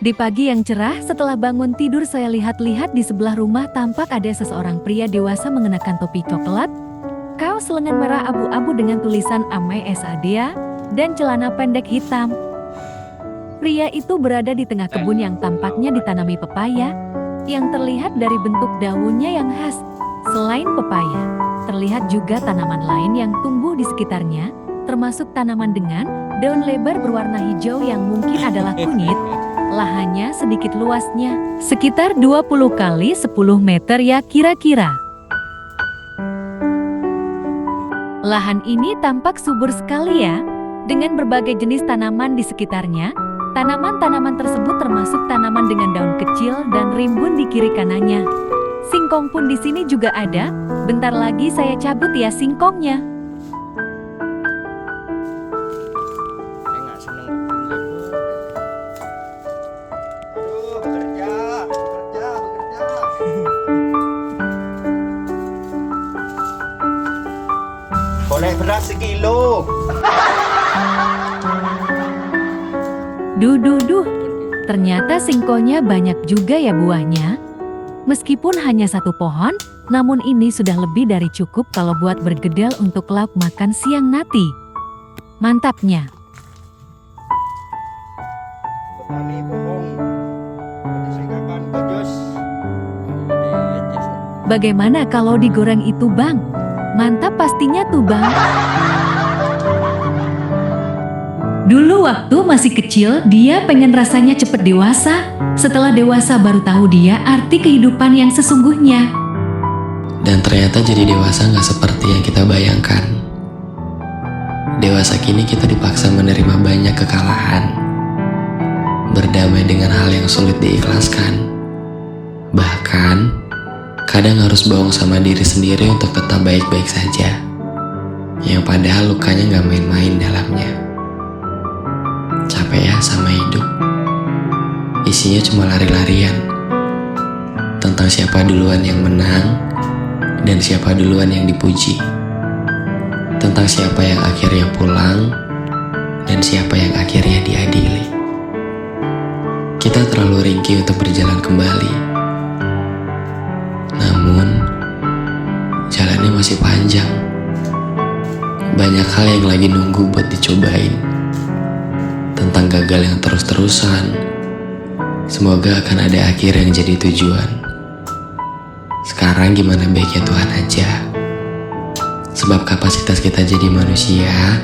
Di pagi yang cerah, setelah bangun tidur saya lihat-lihat di sebelah rumah tampak ada seseorang pria dewasa mengenakan topi coklat, kaos lengan merah abu-abu dengan tulisan Ame Sadea, dan celana pendek hitam. Pria itu berada di tengah kebun yang tampaknya ditanami pepaya, yang terlihat dari bentuk daunnya yang khas. Selain pepaya, terlihat juga tanaman lain yang tumbuh di sekitarnya, termasuk tanaman dengan daun lebar berwarna hijau yang mungkin adalah kunyit. Lahannya sedikit luasnya, sekitar 20 kali 10 meter ya kira-kira. Lahan ini tampak subur sekali ya, dengan berbagai jenis tanaman di sekitarnya. Tanaman-tanaman tersebut termasuk tanaman dengan daun kecil dan rimbun di kiri kanannya. Singkong pun di sini juga ada. Bentar lagi saya cabut ya singkongnya. Boleh beras sekilo. Duh, ternyata singkongnya banyak juga ya buahnya. Meskipun hanya satu pohon, namun ini sudah lebih dari cukup kalau buat bergedel untuk lauk makan siang nanti. Mantapnya. Petani bohong. Penyelenggaraan bajos. Bagaimana kalau digoreng itu bang? Mantap pastinya tuh bang. Dulu waktu masih kecil, dia pengen rasanya cepet dewasa. Setelah dewasa baru tahu dia arti kehidupan yang sesungguhnya. Dan ternyata jadi dewasa gak seperti yang kita bayangkan. Dewasa kini kita dipaksa menerima banyak kekalahan, berdamai dengan hal yang sulit diikhlaskan. Bahkan, kadang harus bohong sama diri sendiri untuk tetap baik-baik saja. Yang padahal lukanya gak main-main dalamnya. Capek ya sama hidup. Isinya cuma lari-larian. Tentang siapa duluan yang menang dan siapa duluan yang dipuji. Tentang siapa yang akhirnya pulang dan siapa yang akhirnya diadili. Kita terlalu ringkih untuk berjalan kembali. Namun, jalannya masih panjang. Banyak hal yang lagi nunggu buat dicobain. Tentang gagal yang terus-terusan, semoga akan ada akhir yang jadi tujuan. Sekarang gimana baiknya Tuhan aja. Sebab kapasitas kita jadi manusia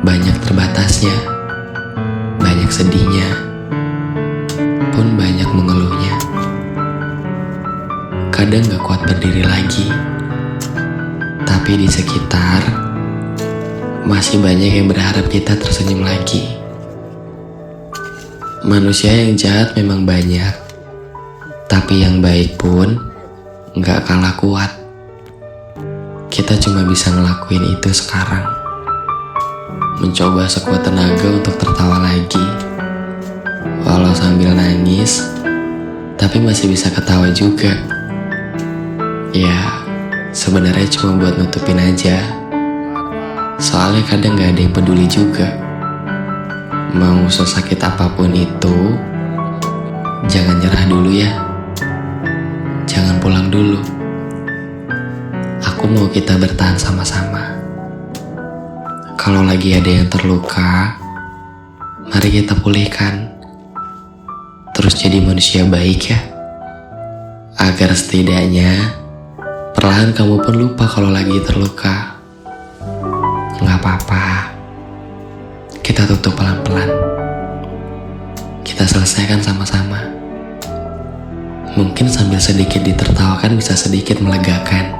banyak terbatasnya. Banyak sedihnya, pun banyak mengeluhnya. Kadang gak kuat berdiri lagi, tapi di sekitar masih banyak yang berharap kita tersenyum lagi. Manusia yang jahat memang banyak, tapi yang baik pun gak kalah kuat. Kita cuma bisa ngelakuin itu sekarang. Mencoba sekuat tenaga untuk tertawa lagi, walau sambil nangis, tapi masih bisa ketawa juga. Ya, sebenarnya cuma buat nutupin aja. Soalnya kadang gak ada yang peduli juga. Mau sesakit apapun itu, jangan nyerah dulu ya. Jangan pulang dulu. Aku mau kita bertahan sama-sama. Kalau lagi ada yang terluka, mari kita pulihkan. Terus jadi manusia baik ya. Agar setidaknya perlahan kamu pun lupa kalau lagi terluka. Gak apa-apa. Kita tutup pelan-pelan. Kita selesaikan sama-sama. Mungkin sambil sedikit ditertawakan bisa sedikit melegakan.